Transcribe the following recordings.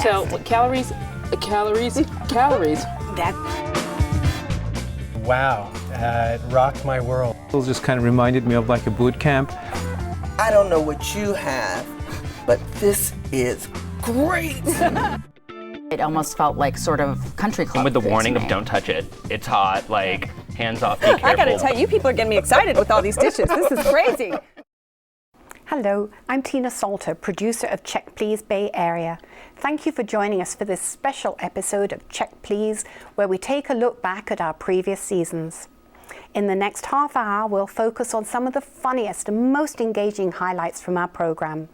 So calories. Wow, it rocked my world. It just kind of reminded me of like a boot camp. I don't know what you have, but this is great. It almost felt like sort of country club. And with the warning of don't touch it. It's hot, like hands off, be careful. I gotta tell you, people are getting me excited with all these dishes. This is crazy. Hello, I'm Tina Salter, producer of Check Please Bay Area. Thank you for joining us for this special episode of Check Please, where we take a look back at our previous seasons. In the next half hour, we'll focus on some of the funniest and most engaging highlights from our program.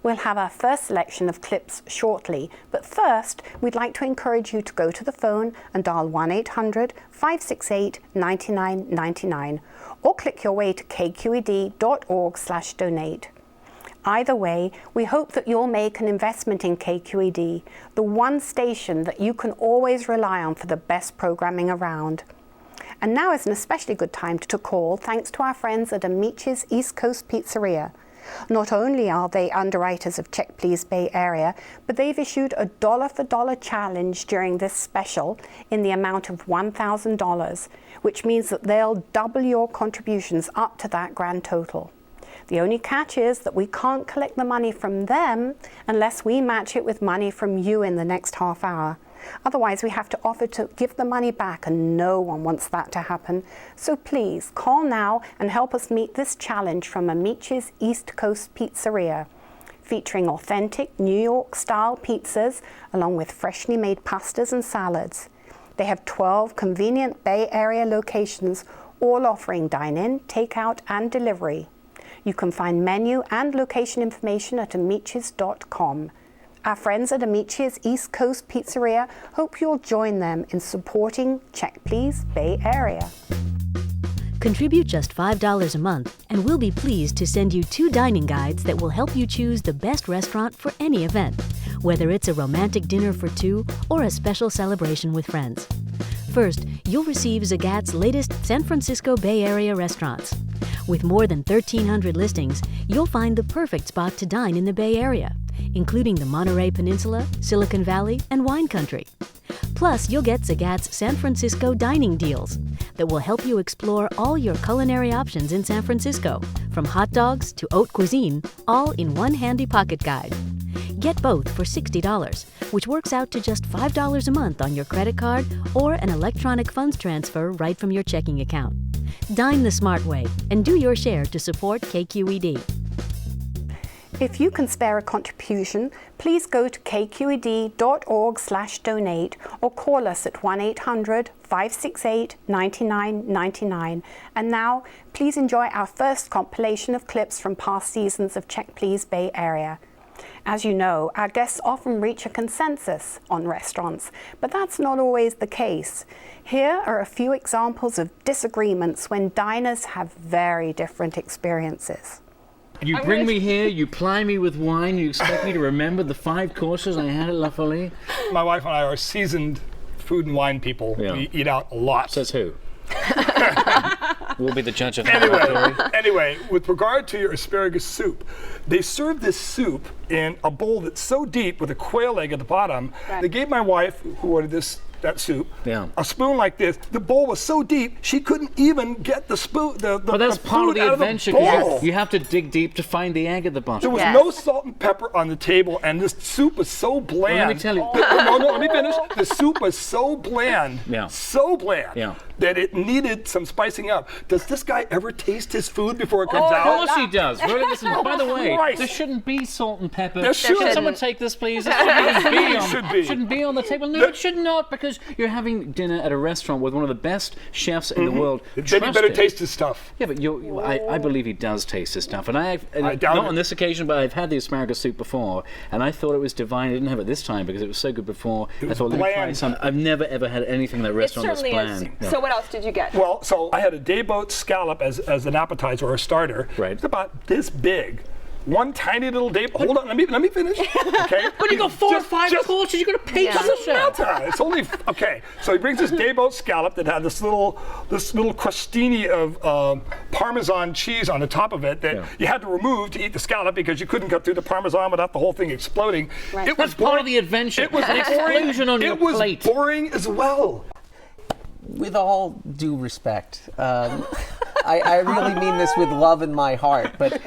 We'll have our first selection of clips shortly, but first, we'd like to encourage you to go to the phone and dial 1-800-568-9999 or click your way to kqed.org/donate. Either way, we hope that you'll make an investment in KQED, the one station that you can always rely on for the best programming around. And now is an especially good time to call thanks to our friends at Amici's East Coast Pizzeria. Not only are they underwriters of Check Please Bay Area, but they've issued a dollar for dollar challenge during this special in the amount of $1,000, which means that they'll double your contributions up to that grand total. The only catch is that we can't collect the money from them unless we match it with money from you in the next half hour. Otherwise, we have to offer to give the money back, and no one wants that to happen. So please, call now and help us meet this challenge from Amici's East Coast Pizzeria, featuring authentic New York-style pizzas along with freshly made pastas and salads. They have 12 convenient Bay Area locations, all offering dine-in, takeout, and delivery. You can find menu and location information at amicis.com. Our friends at Amici's East Coast Pizzeria hope you'll join them in supporting Check Please Bay Area. Contribute just $5 a month, and we'll be pleased to send you 2 dining guides that will help you choose the best restaurant for any event, whether it's a romantic dinner for 2 or a special celebration with friends. First, you'll receive Zagat's latest San Francisco Bay Area restaurants. With more than 1,300 listings, you'll find the perfect spot to dine in the Bay Area, including the Monterey Peninsula, Silicon Valley, and Wine Country. Plus, you'll get Zagat's San Francisco dining deals that will help you explore all your culinary options in San Francisco, from hot dogs to haute cuisine, all in one handy pocket guide. Get both for $60, which works out to just $5 a month on your credit card or an electronic funds transfer right from your checking account. Dine the smart way and do your share to support KQED. If you can spare a contribution, please go to kqed.org/donate or call us at 1-800-568-9999. And now, please enjoy our first compilation of clips from past seasons of Check Please Bay Area. As you know, our guests often reach a consensus on restaurants, but that's not always the case. Here are a few examples of disagreements when diners have very different experiences. You bring me here, you ply me with wine, you expect me to remember the 5 courses I had at La Folie? My wife and I are seasoned food and wine people. Yeah. We eat out a lot. Says who? We'll be the judge of that. Anyway, with regard to your asparagus soup, they served this soup in a bowl that's so deep with a quail egg at the bottom. Right. They gave my wife, who ordered that soup, a spoon like this. The bowl was so deep she couldn't even get the spoon. But that's part of the adventure. You have to dig deep to find the egg at the bottom. There was no salt and pepper on the table, and this soup was so bland. Well, let me tell you. No, let me finish. The soup was so bland, that it needed some spicing up. Does this guy ever taste his food before it comes out? Of course he does. Really, listen, by the way, there shouldn't be salt and pepper. There should. Can someone take this, please? It shouldn't be on the table. No, it should not, because you're having dinner at a restaurant with one of the best chefs in the world. Then you better taste his stuff. Yeah, but I believe he does taste his stuff. And not on this occasion, but I've had the asparagus soup before, and I thought it was divine. I didn't have it this time because it was so good before. I thought, let me try some. I've never ever had anything in that restaurant that's bland. Yeah. So what else did you get? Well, so I had a day boat scallop as an appetizer or a starter. Right. It's about this big. one tiny little day. Hold on, let me finish. Okay. But you got 4 or 5 courses, you're going to pay for the chef. It's only okay. So he brings this day-boat scallop that had this little crostini of Parmesan cheese on the top of it that you had to remove to eat the scallop because you couldn't cut through the Parmesan without the whole thing exploding. Right. It was That's part of the adventure. It was an explosion on your plate. It was boring as well. With all due respect, I really mean this with love in my heart, but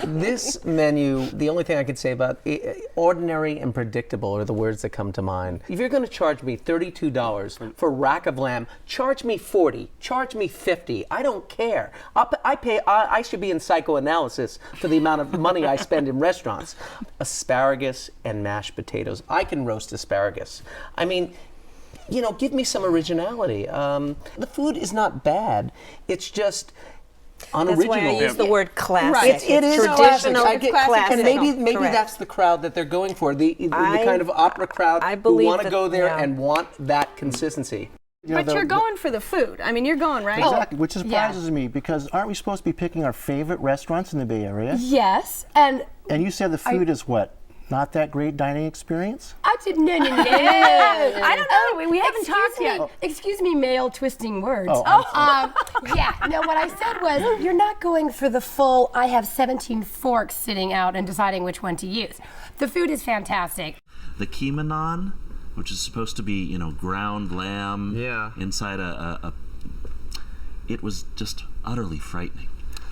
this menu, the only thing I could say about it, ordinary and predictable are the words that come to mind. If you're going to charge me $32 for rack of lamb, charge me $40, charge me $50. I don't care. I should be in psychoanalysis for the amount of money I spend in restaurants. Asparagus and mashed potatoes. I can roast asparagus. I mean, you know, give me some originality. The food is not bad. It's just unoriginal. That's why I use the word classic. It is traditional. classic. I get Classic. and maybe Correct. that's the crowd that they're going for. The kind of opera crowd who want to go there and want that consistency. But you're going for the food. I mean, you're going, right? Exactly, which surprises me because aren't we supposed to be picking our favorite restaurants in the Bay Area? Yes, and you said the food is what? Not that great dining experience? I did no. I don't know. We haven't talked yet. Excuse me, male twisting words. Yeah. No, what I said was you're not going for the full. I have 17 forks sitting out and deciding which one to use. The food is fantastic. The keema naan, which is supposed to be, you know, ground lamb inside a it was just utterly frightening.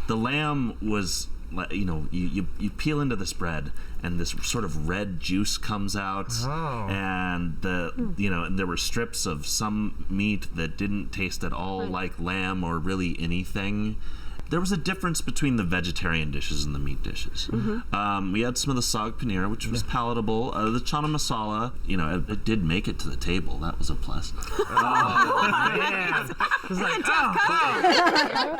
The lamb was, you know, you peel into this bread and this sort of red juice comes out, and there were strips of some meat that didn't taste at all like lamb or really anything. There was a difference between the vegetarian dishes and the meat dishes. We had some of the saag paneer, which was palatable. The chana masala, you know, it did make it to the table. That was a plus.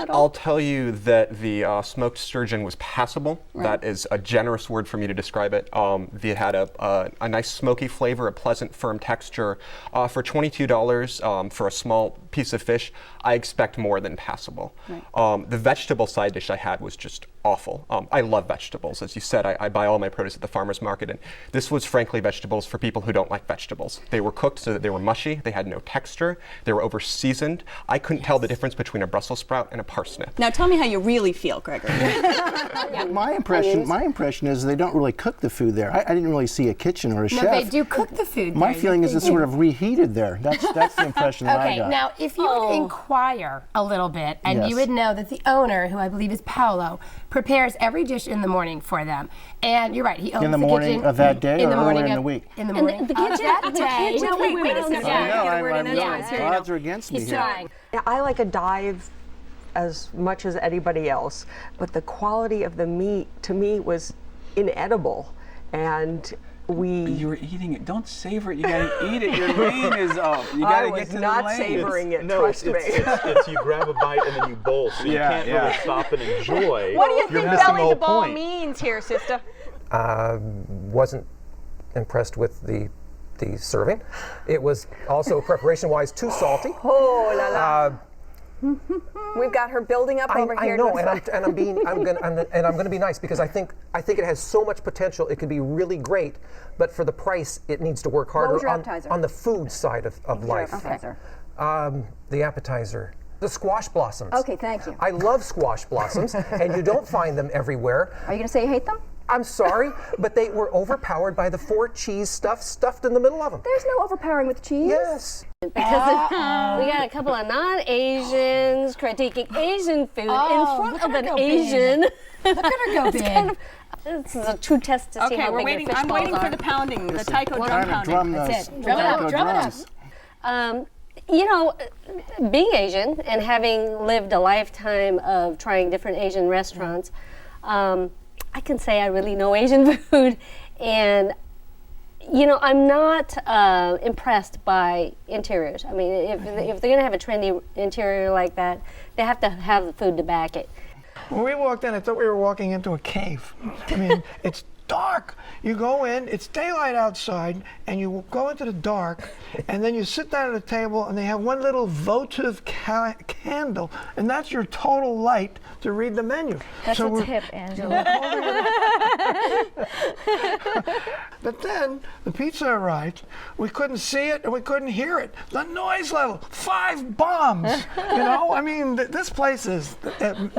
I'll tell you that the smoked sturgeon was passable. That is a generous word for me to describe it. It had a nice smoky flavor, a pleasant firm texture. For $22 for a small piece of fish, I expect more than passable. The vegetable side dish I had was just awful. I love vegetables. As you said, I buy all my produce at the farmer's market, and this was frankly vegetables for people who don't like vegetables. They were cooked so that they were mushy, they had no texture, they were over-seasoned. I couldn't tell the difference between a Brussels sprout and a parsnip. Now tell me how you really feel, Gregory. My impression is they don't really cook the food there. I didn't really see a kitchen or a chef. No, they do cook the food. My feeling is it's sort of reheated there. That's the impression that I got. Okay, now if you would inquire a little bit, and you would know that the owner, who I believe is Paolo, prepares every dish in the morning for them. And you're right, he owns in the morning kitchen. of that day in or the morning earlier in of the week? In the morning the kitchen, of that day. No, wait a second. Odds are against me He's here. trying. I like a dive as much as anybody else, but the quality of the meat to me was inedible, and you were eating it. Don't savor it. You gotta eat it. Your lane is up. You gotta get to the lane. I was not savoring it. No, trust me. it's you grab a bite and then you bowl, so you can't really stop and enjoy. What do you think belly to ball point. means here, sister? Wasn't impressed with the serving. It was also preparation-wise too salty. Oh la la. We've got her building up over here. I know, I'm going to be nice because I think it has so much potential. It could be really great, but for the price, it needs to work harder on the food side of life. The appetizer. The squash blossoms. Okay, thank you. I love squash blossoms, and you don't find them everywhere. Are you going to say you hate them? I'm sorry, but they were overpowered by the 4 cheese stuffed in the middle of them. There's no overpowering with cheese. Yes. Because we got a couple of non-Asians critiquing Asian food in front of an Asian. Look at her go big. This is a true test to see how big your fish I'm waiting for the pounding, the taiko drum pounding. That's it. Drum it up. You know, being Asian and having lived a lifetime of trying different Asian restaurants, I can say I really know Asian food, and you know, I'm not impressed by interiors. I mean, if they're going to have a trendy interior like that, they have to have the food to back it. When we walked in, I thought we were walking into a cave. I mean, it's dark. You go in, it's daylight outside, and you go into the dark, and then you sit down at a table, and they have one little votive candle, and that's your total light to read the menu. That's so a tip, Angela. But then the pizza arrived. We couldn't see it and we couldn't hear it. The noise level, 5 bombs. You know, I mean, this place is,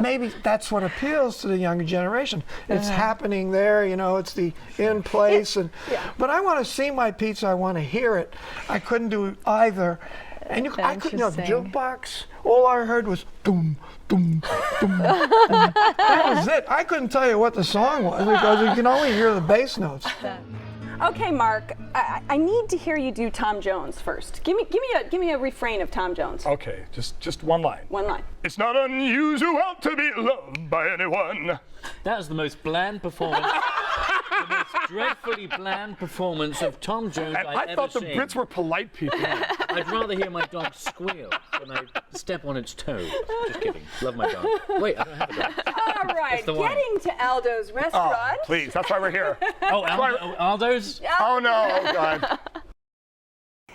maybe that's what appeals to the younger generation. It's happening there, you know, it's the in place. And but I want to see my pizza, I want to hear it. I couldn't do either. And I couldn't, you know, the jukebox, all I heard was doom, doom, doom, doom. That was it. I couldn't tell you what the song was because you can only hear the bass notes. Okay, Mark, I need to hear you do Tom Jones first. Give me a refrain of Tom Jones. Okay, just one line. One line. It's not unusual to be loved by anyone. That was the most bland performance, the most dreadfully bland performance of Tom Jones I've ever seen. I thought the Brits were polite people. I'd rather hear my dog squeal than I step on its toe. Just kidding. Love my dog. Wait, I don't have a dog. All right, getting to Aldo's restaurant. Oh, please, that's why we're here. Oh, Aldo's? Oh, no, oh, God.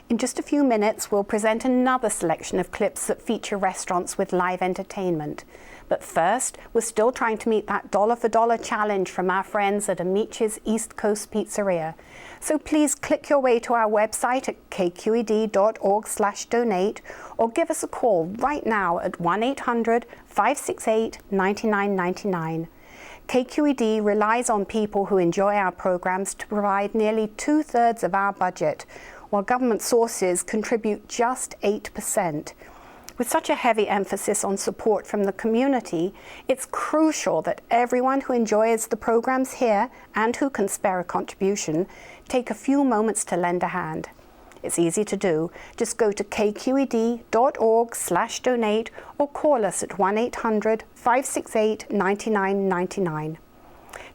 In just a few minutes, we'll present another selection of clips that feature restaurants with live entertainment. But first, we're still trying to meet that dollar for dollar challenge from our friends at Amice's East Coast Pizzeria. So please click your way to our website at kqed.org/donate or give us a call right now at 1-800-568-9999. KQED relies on people who enjoy our programs to provide nearly 2/3 of our budget, while government sources contribute just 8%. With such a heavy emphasis on support from the community, it's crucial that everyone who enjoys the programs here and who can spare a contribution take a few moments to lend a hand. It's easy to do. Just go to kqed.org/donate or call us at 1-800-568-9999.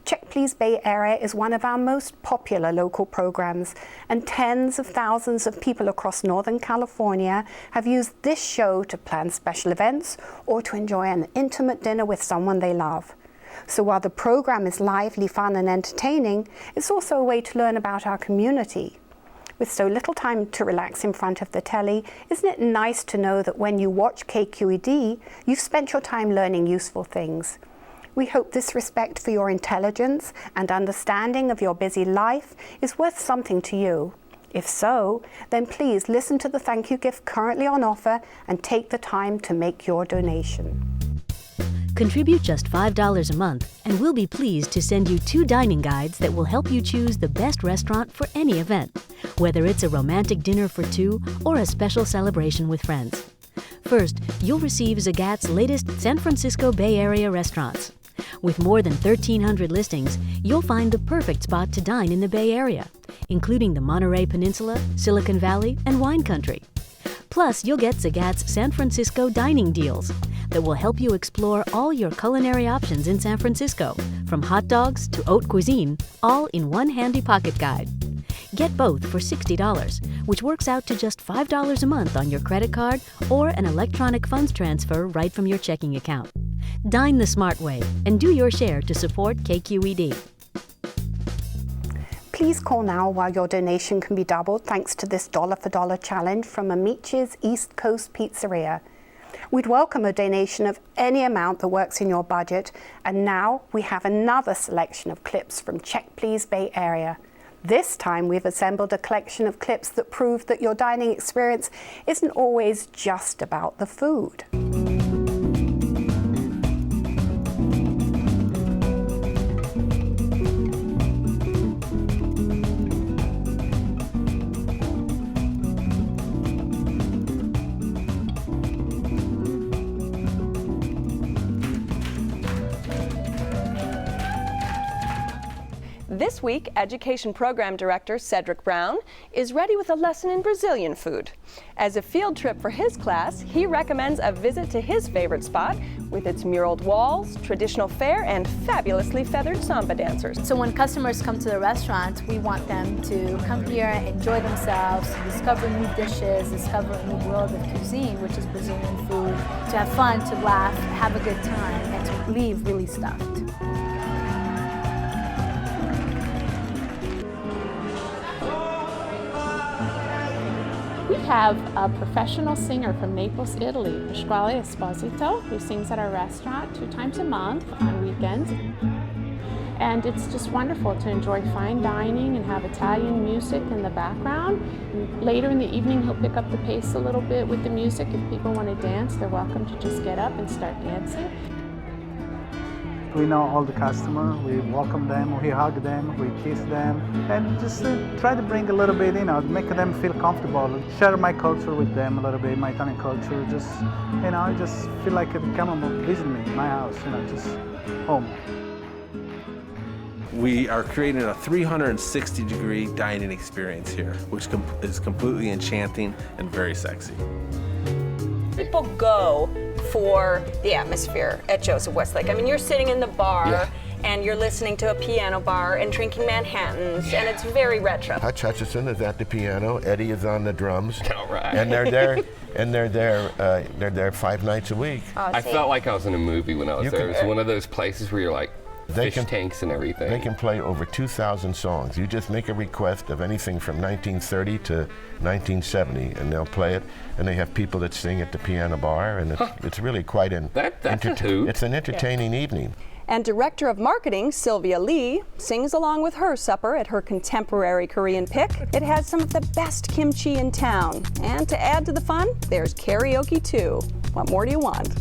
Check Please Bay Area is one of our most popular local programs, and tens of thousands of people across Northern California have used this show to plan special events or to enjoy an intimate dinner with someone they love. So while the program is lively, fun, and entertaining, it's also a way to learn about our community. With so little time to relax in front of the telly, isn't it nice to know that when you watch KQED, you've spent your time learning useful things? We hope this respect for your intelligence and understanding of your busy life is worth something to you. If so, then please listen to the thank you gift currently on offer and take the time to make your donation. Contribute just $5 a month, and we'll be pleased to send you 2 dining guides that will help you choose the best restaurant for any event, whether it's a romantic dinner for 2 or a special celebration with friends. First, you'll receive Zagat's latest San Francisco Bay Area restaurants. With more than 1,300 listings, you'll find the perfect spot to dine in the Bay Area, including the Monterey Peninsula, Silicon Valley, and Wine Country. Plus, you'll get Zagat's San Francisco dining deals that will help you explore all your culinary options in San Francisco, from hot dogs to haute cuisine, all in one handy pocket guide. Get both for $60, which works out to just $5 a month on your credit card or an electronic funds transfer right from your checking account. Dine the smart way and do your share to support KQED. Please call now while your donation can be doubled thanks to this dollar for dollar challenge from Amice's East Coast Pizzeria. We'd welcome a donation of any amount that works in your budget, and now we have another selection of clips from Check Please Bay Area. This time we've assembled a collection of clips that prove that your dining experience isn't always just about the food. This week, Education Program Director Cedric Brown is ready with a lesson in Brazilian food. As a field trip for his class, he recommends a visit to his favorite spot with its muraled walls, traditional fare, and fabulously feathered samba dancers. So when customers come to the restaurant, we want them to come here, enjoy themselves, discover new dishes, discover a new world of cuisine, which is Brazilian food, to have fun, to laugh, have a good time, and to leave really stuffed. have a professional singer from Naples, Italy, Pasquale Esposito, who sings at our restaurant 2 times a month on weekends. And it's just wonderful to enjoy fine dining and have Italian music in the background. And later in the evening, he'll pick up the pace a little bit with the music. If people want to dance, they're welcome to just get up and start dancing. We know all the customers, we welcome them, we hug them, we kiss them, and just try to bring a little bit, make them feel comfortable. Share my culture with them a little bit, my Italian culture. Just, just feel like they come and visit me, my house, just home. We are creating a 360-degree dining experience here, which is completely enchanting and very sexy. People go for the atmosphere at Joseph Westlake. I mean, you're sitting in the bar and you're listening to a piano bar and drinking Manhattans, and it's very retro. Hutch Hutchison is at the piano, Eddie is on the drums, all right. and they're there 5 nights a week. I felt like I was in a movie when I was there. It was one of those places where you're like, fish tanks and everything. They can play over 2,000 songs. You just make a request of anything from 1930 to 1970, and they'll play it. And they have people that sing at the piano bar, and it's really quite an it's an entertaining evening. And Director of Marketing, Sylvia Lee, sings along with her supper at her contemporary Korean pick. It has some of the best kimchi in town. And to add to the fun, there's karaoke too. What more do you want?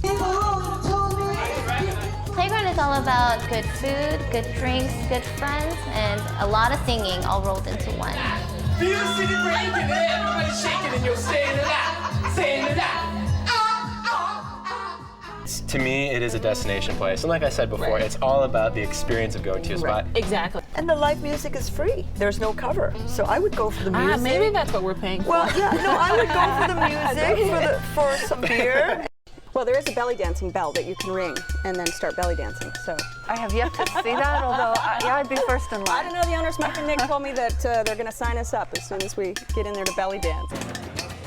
Playground is all about good food, good drinks, good friends, and a lot of singing all rolled into one. Feel the city breaking, everybody's shaking, and you're saying it out, saying it out. To me, it is a destination place. And like I said before, it's all about the experience of going to a spot. Exactly. And the live music is free. There's no cover. So I would go for the music. Maybe that's what we're paying for. Well, yeah, no, I would go for the music, for some beer. Well, there is a belly dancing bell that you can ring and then start belly dancing. So I have yet to see that, although I'd be first in line. I don't know. The owners, Mike and Nick, told me that they're going to sign us up as soon as we get in there to belly dance.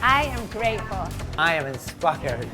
I am grateful. I am inspired.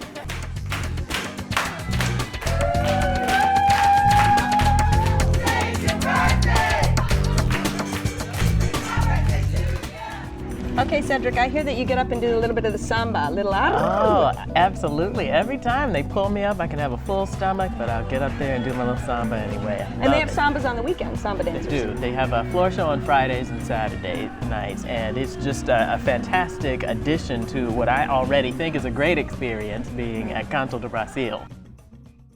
Okay, Cedric, I hear that you get up and do a little bit of the samba, a little Oh, absolutely. Every time they pull me up, I can have a full stomach, but I'll get up there and do my little samba anyway. And they have sambas on the weekend, samba dancers. They do. They have a floor show on Fridays and Saturday nights, and it's just a fantastic addition to what I already think is a great experience being at Canto do Brasil.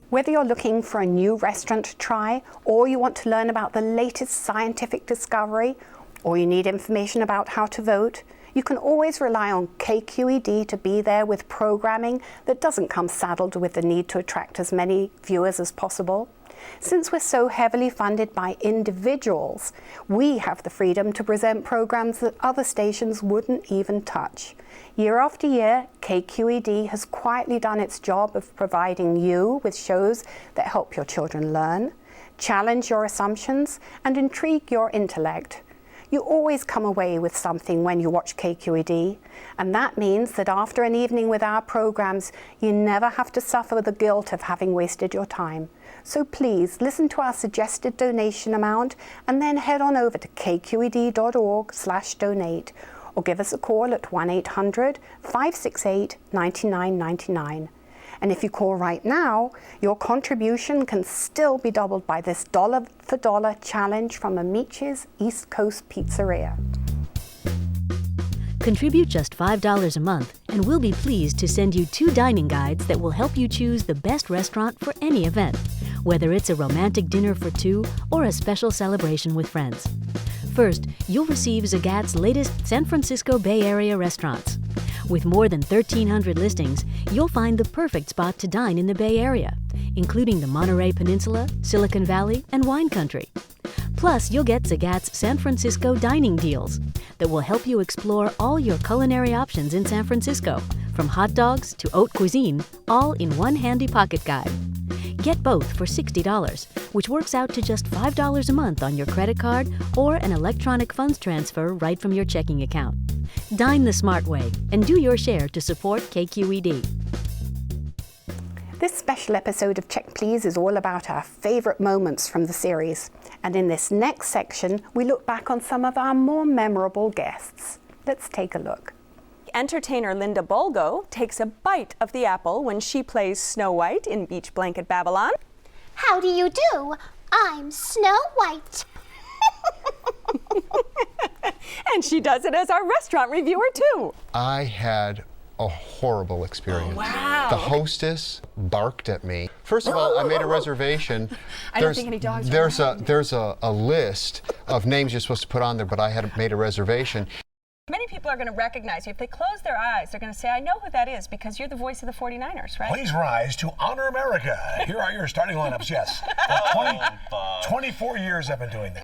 Whether you're looking for a new restaurant to try, or you want to learn about the latest scientific discovery, or you need information about how to vote, you can always rely on KQED to be there with programming that doesn't come saddled with the need to attract as many viewers as possible. Since we're so heavily funded by individuals, we have the freedom to present programs that other stations wouldn't even touch. Year after year, KQED has quietly done its job of providing you with shows that help your children learn, challenge your assumptions, and intrigue your intellect. You always come away with something when you watch KQED, and that means that after an evening with our programs, you never have to suffer the guilt of having wasted your time. So please listen to our suggested donation amount and then head on over to kqed.org/donate or give us a call at 1-800-568-9999. And if you call right now, your contribution can still be doubled by this dollar-for-dollar challenge from Amice's East Coast Pizzeria. Contribute just $5 a month, and we'll be pleased to send you 2 dining guides that will help you choose the best restaurant for any event, whether it's a romantic dinner for 2 or a special celebration with friends. First, you'll receive Zagat's latest San Francisco Bay Area restaurants. With more than 1,300 listings, you'll find the perfect spot to dine in the Bay Area, including the Monterey Peninsula, Silicon Valley, and wine country. Plus, you'll get Zagat's San Francisco dining deals that will help you explore all your culinary options in San Francisco, from hot dogs to haute cuisine, all in one handy pocket guide. Get both for $60, which works out to just $5 a month on your credit card or an electronic funds transfer right from your checking account. Dine the smart way and do your share to support KQED. This special episode of Check Please is all about our favorite moments from the series. And in this next section, we look back on some of our more memorable guests. Let's take a look. Entertainer Linda Bulgo takes a bite of the apple when she plays Snow White in Beach Blanket Babylon. How do you do? I'm Snow White. And she does it as our restaurant reviewer too. I had a horrible experience. Oh, wow. The hostess barked at me. First of all, I made a reservation. I don't think any dogs There's a list of names you're supposed to put on there, but I had made a reservation. Many people are going to recognize you. If they close their eyes, they're going to say, I know who that is, because you're the voice of the 49ers, right? Please rise to honor America. Here are your starting lineups, yes. For 24 years I've been doing this.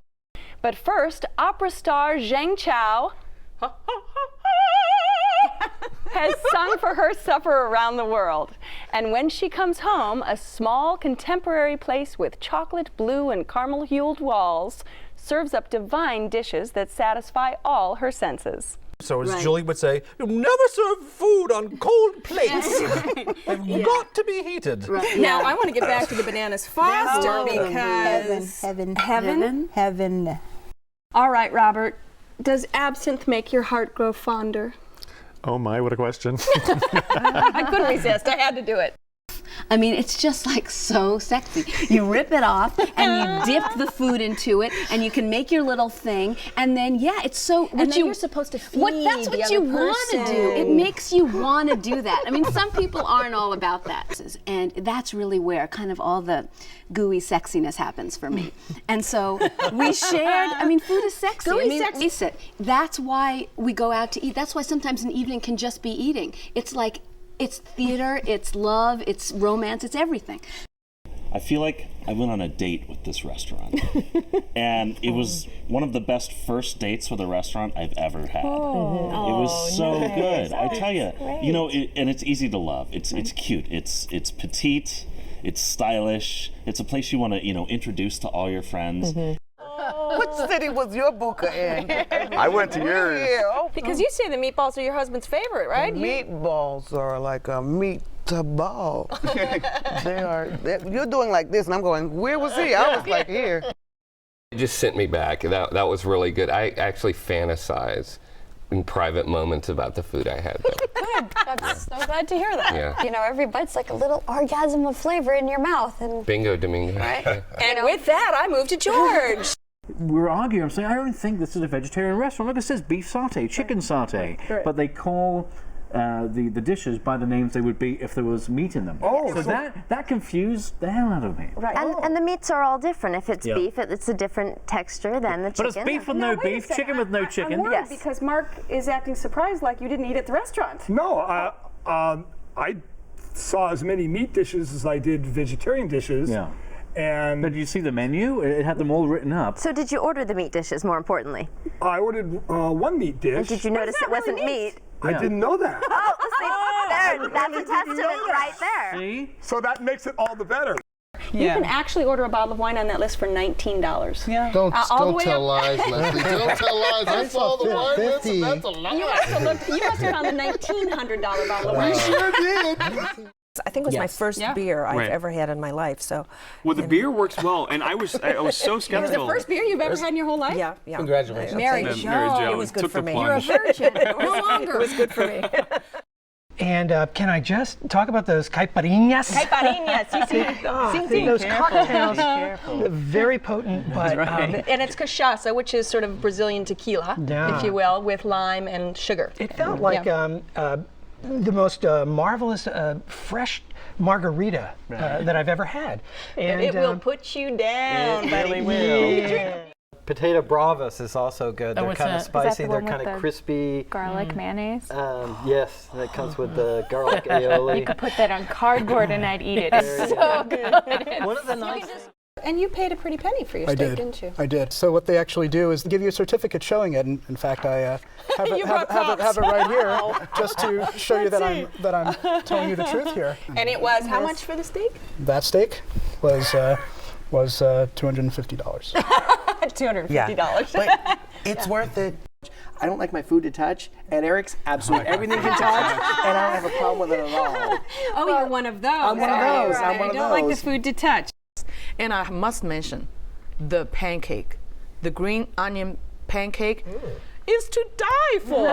But first, opera star Zheng Chao has sung for her supper around the world. And when she comes home, a small contemporary place with chocolate, blue, and caramel-hued walls serves up divine dishes that satisfy all her senses. So as Julie would say, you never serve food on cold plates. They've got to be heated. Right. Now, I want to get back to the Bananas Foster because... Heaven. All right, Robert. Does absinthe make your heart grow fonder? Oh my, what a question. I couldn't resist. I had to do it. I mean, it's just like so sexy. You rip it off and you dip the food into it and you can make your little thing and then, yeah, it's so... And then you're supposed to feed that's what you want to do. It makes you want to do that. I mean, some people aren't all about that. And that's really where kind of all the gooey sexiness happens for me. And so we shared, I mean, food is sexy. Gooey sexy. That's why we go out to eat. That's why sometimes an evening can just be eating. It's like, it's theater, it's love, it's romance, it's everything. I feel like I went on a date with this restaurant. And it was one of the best first dates with a restaurant I've ever had. It was so good. I tell you, you know, and it's easy to love. It's cute. It's petite. It's stylish. It's a place you want to, introduce to all your friends. What city was your buka in? I went to yours. Because you say the meatballs are your husband's favorite, right? The meatballs are like a meatball. You're doing like this, and I'm going, where was he? I was like, here. It just sent me back. That was really good. I actually fantasize in private moments about the food I had there. Good. I'm so glad to hear that. Yeah. You know, every bite's like a little orgasm of flavor in your mouth. And Bingo, Domingo. Right? And with that, I move to George. We're arguing. I'm saying I don't think this is a vegetarian restaurant. Look, it says beef satay, chicken satay, but they call the dishes by the names they would be if there was meat in them. So that confused the hell out of me. Right. And the meats are all different. If it's beef, it's a different texture than the chicken. But it's beef with no beef, chicken with no chicken. I'm worried because Mark is acting surprised like you didn't eat at the restaurant. No, I saw as many meat dishes as I did vegetarian dishes. Yeah. And did you see the menu? It had them all written up. So did you order the meat dishes, more importantly? I ordered one meat dish. And did you notice it wasn't meat? I didn't know that. There, that's a testament right there. See? So that makes it all the better. You can actually order a bottle of wine on that list for $19. Yeah. Don't tell lies, Leslie. Don't tell lies. I saw the wine list, and that's a lie. You must have found the $1,900 bottle of wine. We sure did. I think it was my first beer I've ever had in my life. So, well, the beer works well, and I was so skeptical. It was the first beer you've ever had in your whole life? Yeah. Congratulations, Mary Jo. It was good for me. You're a virgin. No longer. It was good for me. And can I just talk about those caipirinhas? Caipirinhas. Those cocktails, they're very potent, but and it's cachaça, which is sort of Brazilian tequila, if you will, with lime and sugar. It felt like the most marvelous fresh margarita that I've ever had. And it will put you down, buddy. It really will. Yeah. Potato bravas is also good. They're kind of spicy. They're kind of crispy. Garlic mayonnaise? Yes, that comes with the garlic aioli. You could put that on cardboard and I'd eat it. It's so good. One of the nice... And you paid a pretty penny for your steak, didn't you? I did. So what they actually do is give you a certificate showing it. And in fact, I have it right here just to show you that I'm telling you the truth here. And it was how much for the steak? That steak was $250. $250. But it's worth it. I don't like my food to touch. At Eric's, absolutely everything can touch, and I don't have a problem with it at all. Oh, you're one of those. I'm one of those. I'm one of those. I don't like the food to touch. And I must mention the pancake, the green onion pancake. is to die for.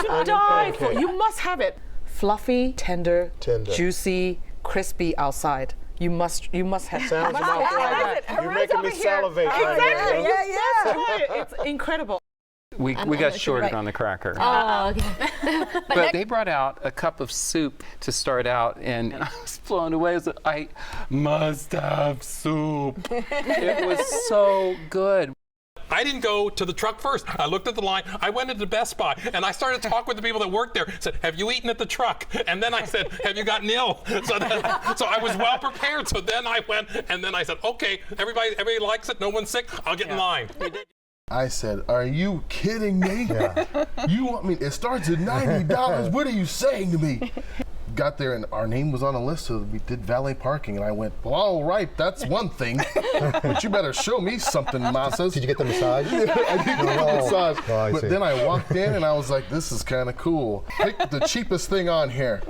To die for. You must have it. Fluffy, tender, juicy, crispy outside. You must have. Sounds like you're making me salivate. Exactly. Yeah. Try it. It's incredible. We got shorted on the cracker. Oh, okay. But they brought out a cup of soup to start out, and I was blown away. I must have soup. It was so good. I didn't go to the truck first. I looked at the line. I went into Best Buy, and I started to talk with the people that worked there. Said, have you eaten at the truck? And then I said, have you gotten ill? So I was well prepared. So then I went, and then I said, okay, everybody likes it. No one's sick. I'll get in line. I said, are you kidding me? You want me, it starts at $90. What are you saying to me? Got there and our name was on a list, so we did valet parking, and I went, well, all right, that's one thing, but you better show me something, Masas. Did you get the massage? Yeah, I did get the massage. But then I walked in and I was like, this is kind of cool. Pick the cheapest thing on here.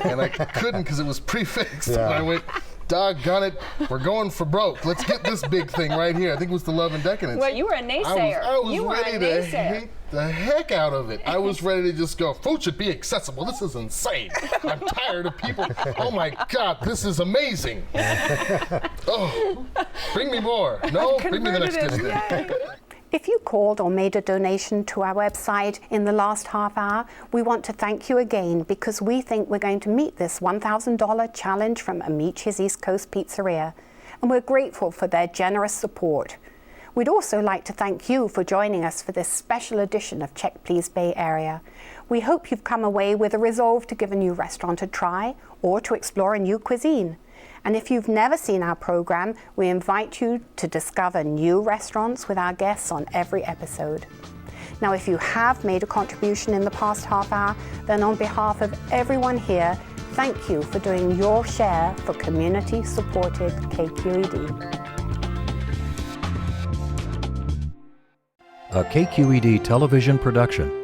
And I couldn't because it was prefixed. And I went, doggone it, we're going for broke. Let's get this big thing right here. I think it was the Love and Decadence. Well, you were a naysayer. I was ready to hate the heck out of it. I was ready to just go, food should be accessible. This is insane. I'm tired of people. Oh my God, this is amazing. Oh, bring me more. No, bring me the next disc. If you called or made a donation to our website in the last half hour, we want to thank you again because we think we're going to meet this $1,000 challenge from Amice's East Coast Pizzeria, and we're grateful for their generous support. We'd also like to thank you for joining us for this special edition of Check Please Bay Area. We hope you've come away with a resolve to give a new restaurant a try or to explore a new cuisine. And if you've never seen our program, we invite you to discover new restaurants with our guests on every episode. Now, if you have made a contribution in the past half hour, then on behalf of everyone here, thank you for doing your share for community-supported KQED. A KQED television production.